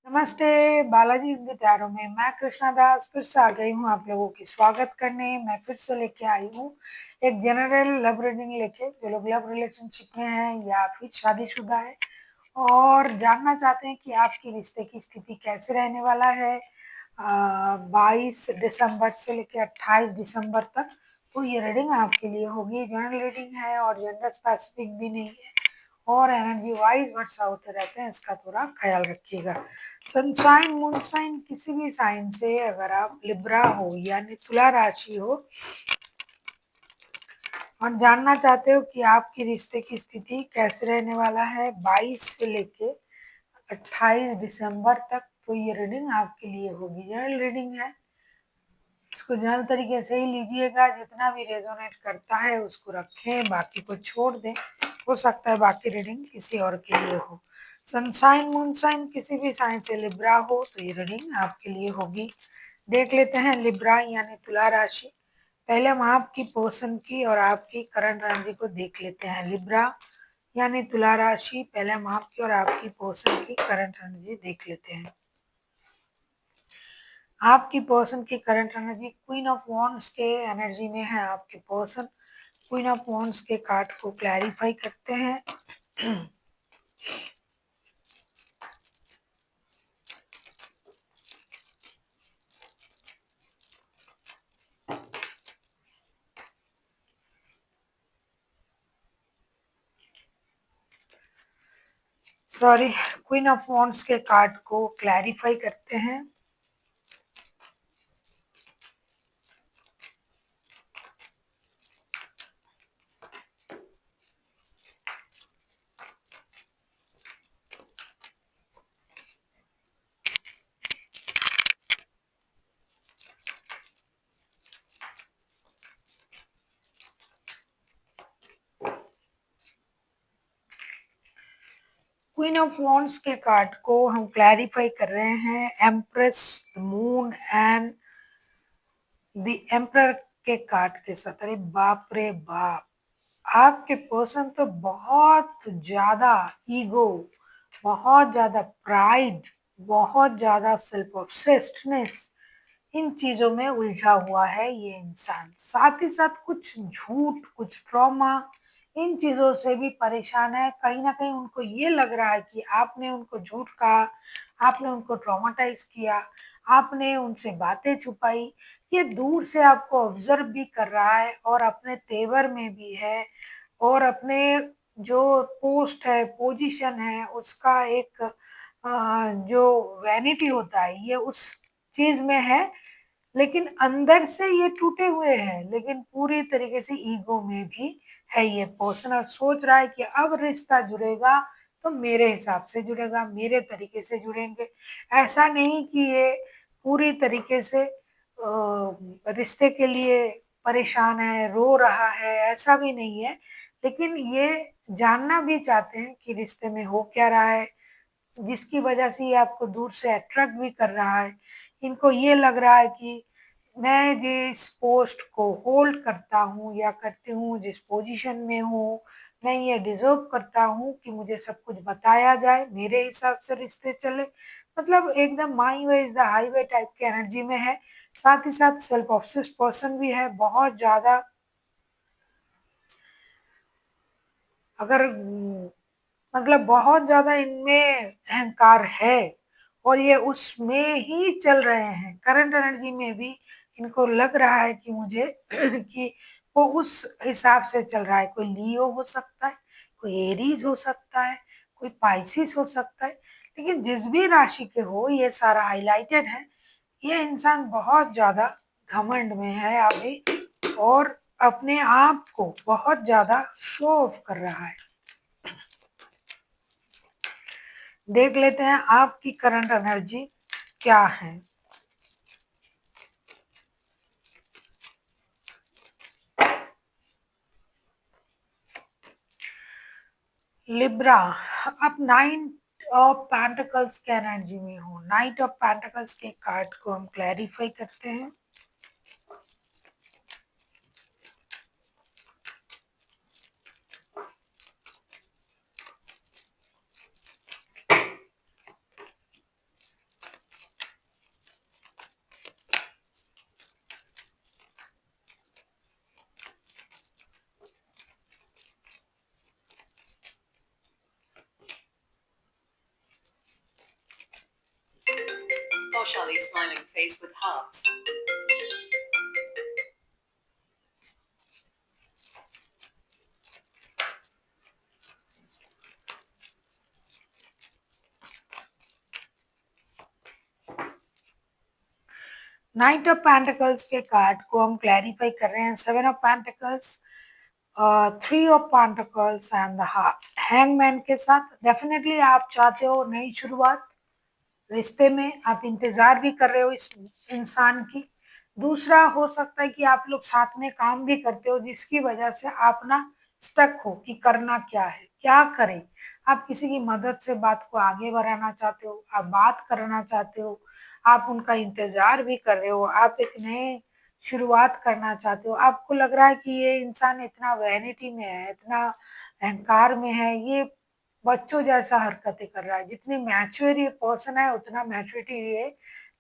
नमस्ते, बालाजी हिंदी टैरो में मैं कृष्णा दास फिर से आ गई हूँ आप लोगों की स्वागत करने। मैं फिर से लेके आई हूँ एक जनरल लव रीडिंग लेके। जो लोग लव रिलेशनशिप में हैं या फिर शादीशुदा है और जानना चाहते हैं कि आपकी रिश्ते की स्थिति कैसे रहने वाला है 22 दिसंबर से लेकर 28 दिसंबर तक, तो ये रीडिंग आपके लिए होगी। जनरल रीडिंग है और जेंडर स्पेसिफिक भी नहीं है और एनर्जी वाइज वर्ड्स होते रहते हैं, इसका थोड़ा ख्याल रखिएगा। सनशाइन मूनशाइन किसी भी साइन से अगर आप लिब्रा हो यानी तुला राशि हो और जानना चाहते हो कि आपकी रिश्ते की स्थिति कैसे रहने वाला है 22 से लेके 28 दिसंबर तक, तो ये रीडिंग आपके लिए होगी। जनरल रीडिंग है, इसको जनरल तरीके से ही लीजिएगा। जितना भी रेजोनेट करता है उसको रखें, बाकी को छोड़ दें। हो सकता है बाकी रीडिंग किसी और के लिए हो। सनशाइन मूनशाइन किसी भी साइन से लिब्रा हो तो ये रीडिंग आपके लिए होगी। देख लेते हैं लिब्रा यानी तुला राशि। पहले हम आपकी पर्सन की और आपकी करंट एनर्जी को देख लेते हैं। लिब्रा यानी तुला राशि, पहले हम आपकी और आपकी पर्सन की करंट एनर्जी देख लेते हैं। आपकी पर्सन की current energy queen of wands के एनर्जी में है। आपके पर्सन क्वीन ऑफ वॉन्ड्स के कार्ड को क्लैरिफाई करते हैं। सॉरी, क्वीन ऑफ वॉन्ड्स के कार्ड को क्लैरिफाई करते हैं। क्वीन ऑफ वॉन्ड्स के कार्ड को हम क्लैरिफाई कर रहे हैं empress, the moon and the emperor के कार्ड के साथ। अरे बाप रे बाप, आपके पर्सन तो बहुत ज्यादा ईगो, बहुत ज्यादा प्राइड, बहुत ज्यादा सेल्फ ऑब्सेस्डनेस, इन चीजों में उलझा हुआ है ये इंसान। साथ ही साथ कुछ झूठ, कुछ ट्रॉमा, इन चीजों से भी परेशान है। कहीं ना कहीं उनको ये लग रहा है कि आपने उनको झूठ कहा, आपने उनको ट्रॉमाटाइज किया, आपने उनसे बातें छुपाई। ये दूर से आपको ऑब्जर्व भी कर रहा है और अपने तेवर में भी है और अपने जो पोस्ट है, पोजीशन है, उसका एक जो वैनिटी होता है ये उस चीज में है। लेकिन अंदर से ये टूटे हुए हैं, लेकिन पूरी तरीके से ईगो में भी है ये पर्सन और सोच रहा है कि अब रिश्ता जुड़ेगा तो मेरे हिसाब से जुड़ेगा, मेरे तरीके से जुड़ेंगे। ऐसा नहीं कि ये पूरी तरीके से रिश्ते के लिए परेशान है, रो रहा है, ऐसा भी नहीं है। लेकिन ये जानना भी चाहते हैं कि रिश्ते में हो क्या रहा है, जिसकी वजह से ये आपको दूर से अट्रैक्ट भी कर रहा है। इनको ये लग रहा है कि मैं जिस पोस्ट को होल्ड करता हूँ या करती हूँ, जिस पोजीशन में हूँ, मैं ये डिजर्व करता हूँ कि मुझे सब कुछ बताया जाए, मेरे हिसाब से रिश्ते चले। मतलब एकदम my way is the highway type की एनर्जी में है। साथ ही साथ सेल्फ ऑब्सेस्ड पर्सन भी है बहुत ज्यादा। अगर मतलब बहुत ज्यादा इनमें अहंकार है और ये उसमें ही चल रहे हैं। करंट एनर्जी में भी इनको लग रहा है कि मुझे कि वो उस हिसाब से चल रहा है। कोई लियो हो सकता है, कोई एरीज हो सकता है, कोई पाइसिस हो सकता है। लेकिन जिस भी राशि के हो, ये सारा हाईलाइटेड है। ये इंसान बहुत ज्यादा घमंड में है अभी और अपने आप को बहुत ज्यादा शो ऑफ कर रहा है। देख लेते हैं आपकी करंट एनर्जी क्या है। लिब्रा, आप नाइट ऑफ पेंटिकल्स के एनर्जी में हो। नाइट ऑफ पेंटिकल्स के कार्ड को हम क्लैरिफाई करते हैं। Socially smiling face with hearts. Night of pentacles के कार्ड को हम क्लैरिफाई कर रहे हैं। Seven of pentacles, three of pentacles and the hangman के साथ। डेफिनेटली आप चाहते हो नई शुरुआत रिश्ते में, आप इंतजार भी कर रहे हो इस इंसान की। दूसरा हो सकता है कि आप लोग साथ में काम भी करते हो, जिसकी वजह से आप ना स्टक हो कि करना क्या है, क्या करें। आप किसी की मदद से बात को आगे बढ़ाना चाहते हो, आप बात करना चाहते हो, आप उनका इंतजार भी कर रहे हो, आप एक नए शुरुआत करना चाहते हो। आपको लग रहा है कि ये इंसान इतना वैनिटी में है, इतना अहंकार में है, ये बच्चों जैसा हरकतें कर रहा है। जितनी मैच्योर ये पर्सन है उतना मैच्योरिटी ये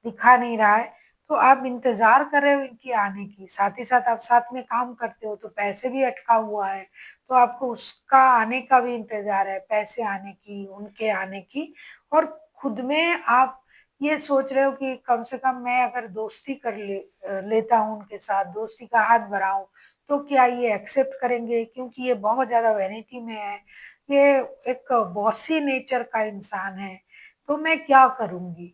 दिखा नहीं रहा है। तो आप इंतजार कर रहे हो इनकी आने की, साथ ही साथ आप साथ में काम करते हो तो पैसे भी अटका हुआ है, तो आपको उसका आने का भी इंतजार है, पैसे आने की, उनके आने की। और खुद में आप ये सोच रहे हो कि कम से कम मैं अगर दोस्ती लेता हूँ उनके साथ, दोस्ती का हाथ बढ़ाऊं, तो क्या ये एक्सेप्ट करेंगे, क्योंकि ये बहुत ज्यादा वैनिटी में है, ये एक बॉसी नेचर का इंसान है। तो मैं क्या करूंगी,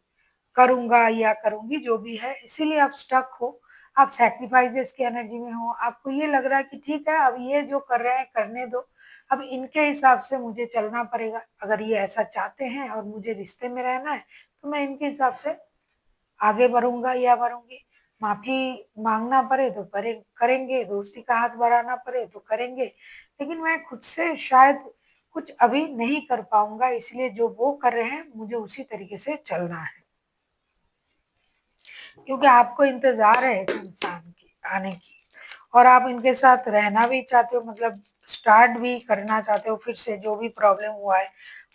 करूंगा या करूंगी जो भी है, इसीलिए आप स्टक हो। आप सैक्रिफाइसेस की एनर्जी में हो, आपको ये लग रहा है कि ठीक है अब ये जो कर रहे हैं करने दो, अब इनके हिसाब से मुझे चलना पड़ेगा। अगर ये ऐसा चाहते हैं और मुझे रिश्ते में रहना है तो मैं इनके हिसाब से आगे बढ़ूंगा या बढ़ूंगी। माफी मांगना पड़े तो करेंगे, दोस्ती का हाथ बढ़ाना पड़े तो करेंगे, लेकिन मैं खुद से शायद कुछ अभी नहीं कर पाऊंगा, इसलिए जो वो कर रहे हैं मुझे उसी तरीके से चलना है, क्योंकि आपको इंतजार है इस इंसान की आने की, और आप इनके साथ रहना भी चाहते हो, मतलब स्टार्ट भी करना चाहते हो फिर से, जो भी प्रॉब्लम हुआ है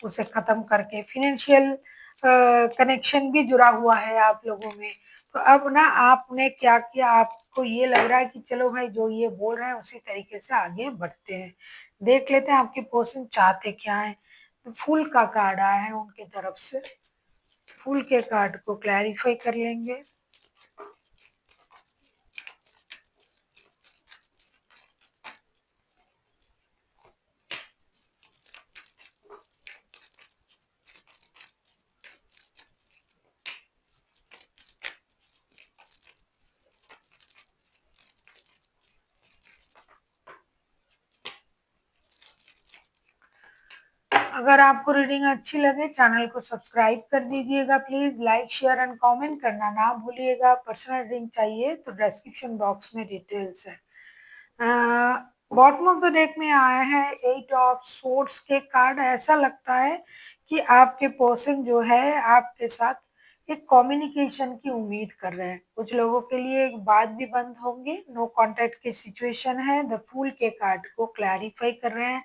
उसे खत्म करके। फिनेंशियल कनेक्शन भी जुड़ा हुआ है आप लोगों में। तो अब ना आपने क्या किया, आपको ये लग रहा है कि चलो भाई जो ये बोल रहे हैं उसी तरीके से आगे बढ़ते हैं। देख लेते हैं आपके पर्सन चाहते क्या है। तो फूल का कार्ड आया है उनकी तरफ से, फूल के कार्ड को क्लैरिफाई कर लेंगे। अगर आपको रीडिंग अच्छी लगे चैनल को सब्सक्राइब कर दीजिएगा please, like share and comment करना ना भूलिएगा। पर्सनल रीडिंग चाहिए तो डिस्क्रिप्शन बॉक्स में डिटेल्स है। बॉटम ऑफ द डेक में आया है एट ऑफ सोर्ड्स के कार्ड। ऐसा लगता है कि आपके पर्सन जो है आपके साथ एक कम्युनिकेशन की उम्मीद कर रहे हैं। कुछ लोगों के लिए एक बात भी बंद होंगे, नो कांटेक्ट की सिचुएशन है। द फूल के कार्ड को क्लैरिफाई कर रहे हैं।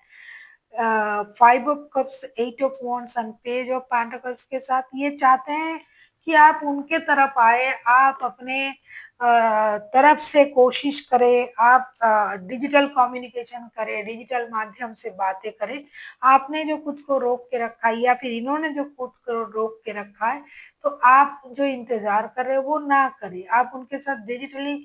Five of cups, eight of wands and page of pentacles के साथ ये चाहते हैं कि आप उनके तरफ आए, आप अपने तरफ से कोशिश करें, आप डिजिटल कम्युनिकेशन करें, डिजिटल माध्यम से बातें करें। आपने जो खुद को रोक के रखा है या फिर इन्होंने जो खुद को रोक के रखा है, तो आप जो इंतजार कर रहे हो वो ना करें, आप उनके साथ डिजिटली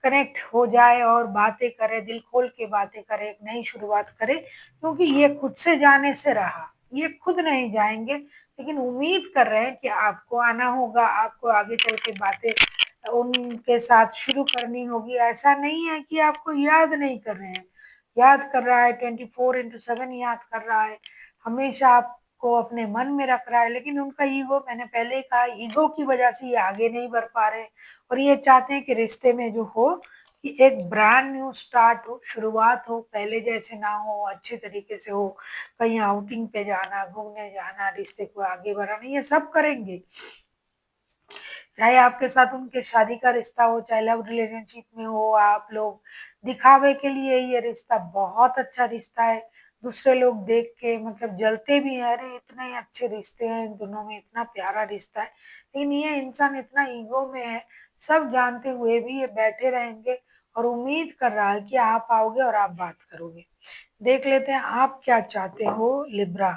कनेक्ट हो जाए और बातें करें, दिल खोल के बातें करें, एक नई शुरुआत करें। क्योंकि ये खुद से जाने से रहा, ये खुद नहीं जाएंगे, लेकिन उम्मीद कर रहे हैं कि आपको आना होगा, आपको आगे चल के बातें उनके साथ शुरू करनी होगी। ऐसा नहीं है कि आपको याद नहीं कर रहे हैं, याद कर रहा है, 24/7 याद कर रहा है, हमेशा आपको अपने मन में रख रहा है। लेकिन उनका ईगो, मैंने पहले ही कहा, ईगो की वजह से ये आगे नहीं बढ़ पा रहे हैं। और ये चाहते हैं कि रिश्ते में जो हो कि एक ब्रांड न्यू स्टार्ट हो, शुरुआत हो, पहले जैसे ना हो, अच्छे तरीके से हो। कहीं आउटिंग पे जाना, घूमने जाना, रिश्ते को आगे बढ़ाना, ये सब करेंगे। चाहे आपके साथ उनके शादी का रिश्ता हो, चाहे लव रिलेशनशिप में हो, आप लोग दिखावे के लिए ये रिश्ता बहुत अच्छा रिश्ता है। दूसरे लोग देख के मतलब जलते भी हैं, अरे इतने अच्छे रिश्ते हैं इन दोनों में, इतना प्यारा रिश्ता है। लेकिन ये इंसान इतना ईगो में है, सब जानते हुए भी ये बैठे रहेंगे और उम्मीद कर रहा है कि आप आओगे और आप बात करोगे। देख लेते हैं आप क्या चाहते हो लिब्रा।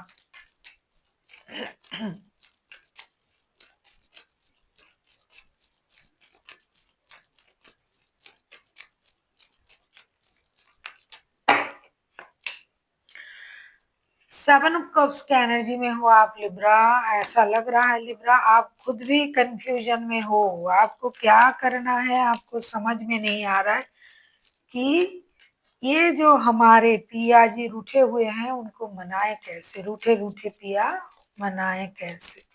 7 ऑफ कप्स के एनर्जी में हो आप लिब्रा। ऐसा लग रहा है लिब्रा आप खुद भी कंफ्यूजन में हो, आपको क्या करना है आपको समझ में नहीं आ रहा है कि ये जो हमारे पिया जी रूठे हुए हैं उनको मनाए कैसे, रूठे रूठे पिया मनाए कैसे।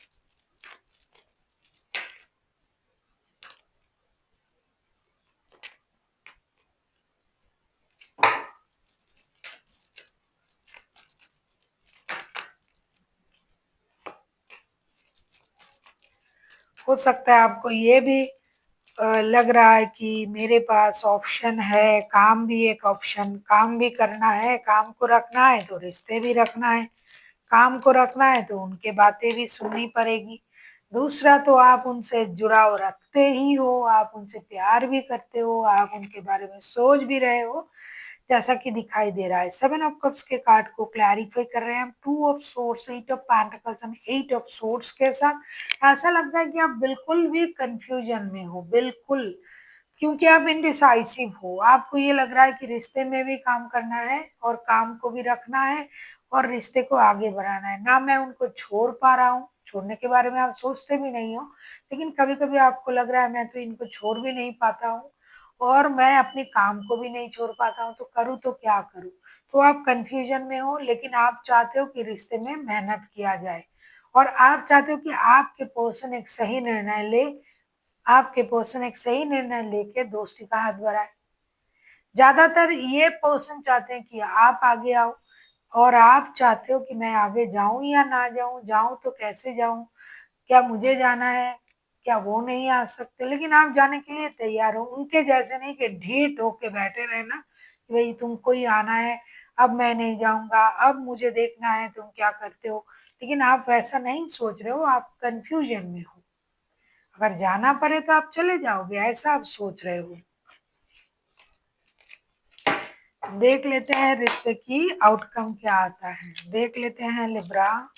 हो सकता है आपको ये भी लग रहा है कि मेरे पास ऑप्शन है, काम भी एक ऑप्शन, काम भी करना है, काम को रखना है तो रिश्ते भी रखना है, काम को रखना है तो उनके बातें भी सुननी पड़ेगी। दूसरा तो आप उनसे जुड़ाव रखते ही हो, आप उनसे प्यार भी करते हो, आप उनके बारे में सोच भी रहे हो, जैसा कि दिखाई दे रहा है। 7 ऑफ कप्स के कार्ड को क्लैरिफाई कर रहे हैं हम 2 of swords, 8 of pentacles and 8 of swords के साथ। ऐसा लगता है कि आप बिल्कुल भी कंफ्यूजन में हो, बिल्कुल, क्योंकि आप इनडिसाइसिव हो। आपको ये लग रहा है कि रिश्ते में भी काम करना है और काम को भी रखना है और रिश्ते को आगे बढ़ाना है। ना मैं उनको छोड़ पा रहा हूँ, छोड़ने के बारे में आप सोचते भी नहीं हो, लेकिन कभी-कभी आपको लग रहा है मैं तो इनको छोड़ भी नहीं पाता हूँ और मैं अपने काम को भी नहीं छोड़ पाता हूँ, तो करूँ तो क्या करूँ? तो आप कन्फ्यूजन में हो, लेकिन आप चाहते हो कि रिश्ते में मेहनत किया जाए और आप चाहते हो कि आपके पर्सन एक सही निर्णय ले, आपके पर्सन एक सही निर्णय लेके दोस्ती का हाथ बढ़ाए। ज्यादातर ये पर्सन चाहते हैं कि आप आगे आओ और आप चाहते हो कि मैं आगे जाऊं या ना जाऊं, जाऊं तो कैसे जाऊं, क्या मुझे जाना है, क्या वो नहीं आ सकते, लेकिन आप जाने के लिए तैयार हो। उनके जैसे नहीं कि ढीठ होके बैठे रहना कि भाई तुमको ही आना है, अब मैं नहीं जाऊंगा, अब मुझे देखना है तुम क्या करते हो। लेकिन आप वैसा नहीं सोच रहे हो, आप कंफ्यूजन में हो। अगर जाना पड़े तो आप चले जाओगे, ऐसा आप सोच रहे हो। देख लेते हैं रिश्ते की आउटकम क्या आता है, देख लेते हैं लिब्रा।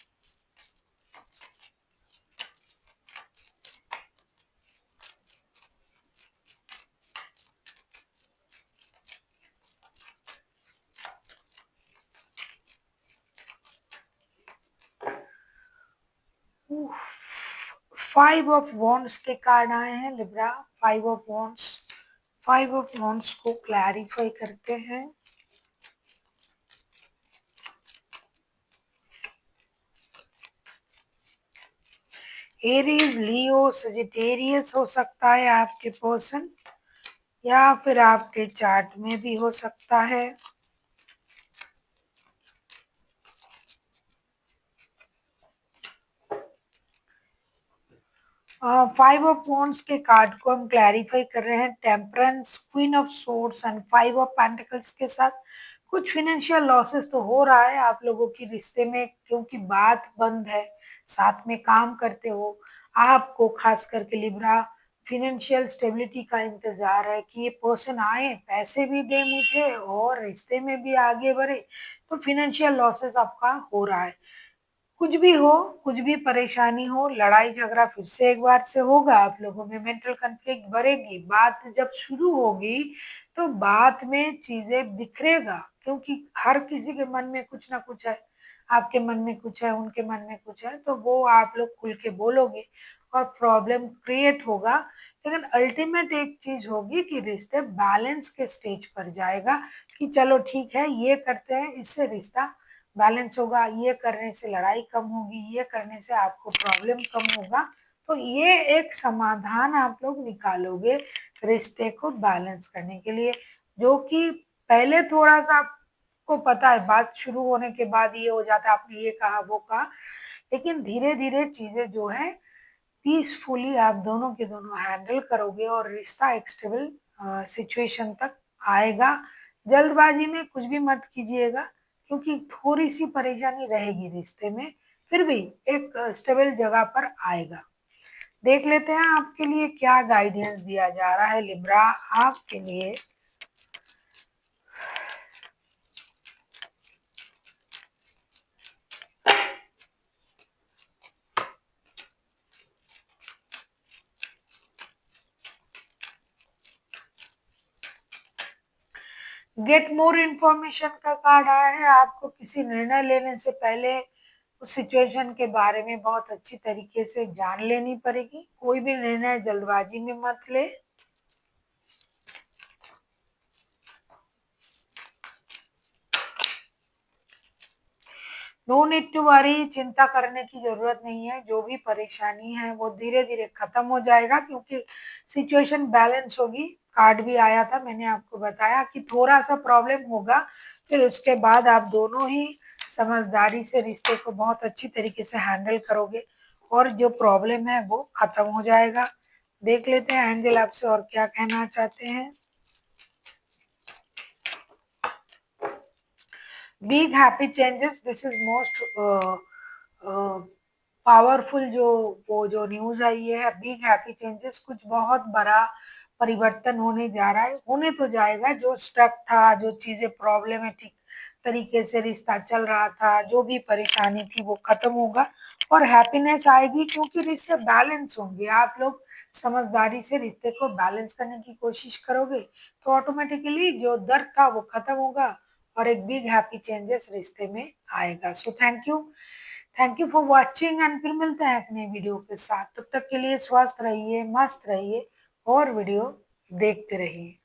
फाइव ऑफ वॉन्ड्स के कार्ड आए हैं Libra. Five of wands, five of wands को क्लैरिफाई करते हैं। एरीज, लियो, सजिटेरियस हो सकता है आपके पर्सन, या फिर आपके चार्ट में भी हो सकता है। फाइव ऑफ वॉन्ड्स के कार्ड को हम क्लैरिफाई कर रहे हैं temperance, queen of swords and five of pentacles के साथ। कुछ फिनेंशियल लॉसेस तो हो रहा है आप लोगों की रिश्ते में, क्योंकि बात बंद है, साथ में काम करते हो। आपको खास करके लिब्रा फिनेंशियल स्टेबिलिटी का इंतजार है कि ये पर्सन आए, पैसे भी दे मुझे और रिश्ते में भी आगे बढ़े। तो फिनेंशियल लॉसेस आपका हो रहा है। कुछ भी हो, कुछ भी परेशानी हो, लड़ाई झगड़ा फिर से एक बार से होगा आप लोगों में, मेंटल कॉन्फ्लिक्ट बढ़ेगी। बात जब शुरू होगी तो बात में चीजें बिखरेगा, क्योंकि हर किसी के मन में कुछ ना कुछ है। आपके मन में कुछ है, उनके मन में कुछ है, तो वो आप लोग खुल के बोलोगे और प्रॉब्लम क्रिएट होगा। लेकिन अल्टीमेट एक चीज होगी कि रिश्ते बैलेंस के स्टेज पर जाएगा कि चलो ठीक है ये करते हैं, इससे रिश्ता बैलेंस होगा, ये करने से लड़ाई कम होगी, ये करने से आपको प्रॉब्लम कम होगा। तो ये एक समाधान आप लोग निकालोगे रिश्ते को बैलेंस करने के लिए, जो कि पहले थोड़ा सा आपको पता है, बात शुरू होने के बाद ये हो जाता है आपने ये कहा वो कहा, लेकिन धीरे धीरे चीजें जो है पीसफुली आप दोनों के दोनों हैंडल करोगे और रिश्ता एक स्टेबल सिचुएशन तक आएगा। जल्दबाजी में कुछ भी मत कीजिएगा, क्योंकि थोड़ी सी परेशानी रहेगी रिश्ते में, फिर भी एक स्टेबल जगह पर आएगा। देख लेते हैं आपके लिए क्या गाइडेंस दिया जा रहा है लिब्रा आपके लिए। गेट मोर इन्फॉर्मेशन का कार्ड आया है। आपको किसी निर्णय लेने से पहले उस सिचुएशन के बारे में बहुत अच्छी तरीके से जान लेनी पड़ेगी। कोई भी निर्णय जल्दबाजी में मत ले। नो नीड टू वरी, चिंता करने की जरूरत नहीं है। जो भी परेशानी है वो धीरे धीरे खत्म हो जाएगा क्योंकि सिचुएशन बैलेंस होगी। कार्ड भी आया था, मैंने आपको बताया कि थोड़ा सा प्रॉब्लम होगा, फिर उसके बाद आप दोनों ही समझदारी से रिश्ते को बहुत अच्छी तरीके से हैंडल करोगे और जो प्रॉब्लम है वो खत्म हो जाएगा। देख लेते हैं एंजल आपसे और क्या कहना चाहते हैं। Big happy changes, this is most powerful जो न्यूज आई है। बिग हैप्पी चेंजेस, कुछ बहुत बड़ा परिवर्तन होने जा रहा है, होने तो जाएगा। जो स्टक था, जो चीजें प्रॉब्लमेटिक तरीके से रिश्ता चल रहा था, जो भी परेशानी थी वो खत्म होगा और हैप्पीनेस आएगी क्योंकि रिश्ते बैलेंस होंगे। आप लोग समझदारी से रिश्ते को बैलेंस करने की कोशिश करोगे तो ऑटोमेटिकली जो दर्द था वो खत्म होगा और एक बिग हैप्पी चेंजेस रिश्ते में आएगा। So thank you for watching and फिर मिलते हैं एक नई वीडियो के साथ। तब तक के लिए स्वस्थ रहिए, मस्त रहिए और वीडियो देखते रहिए।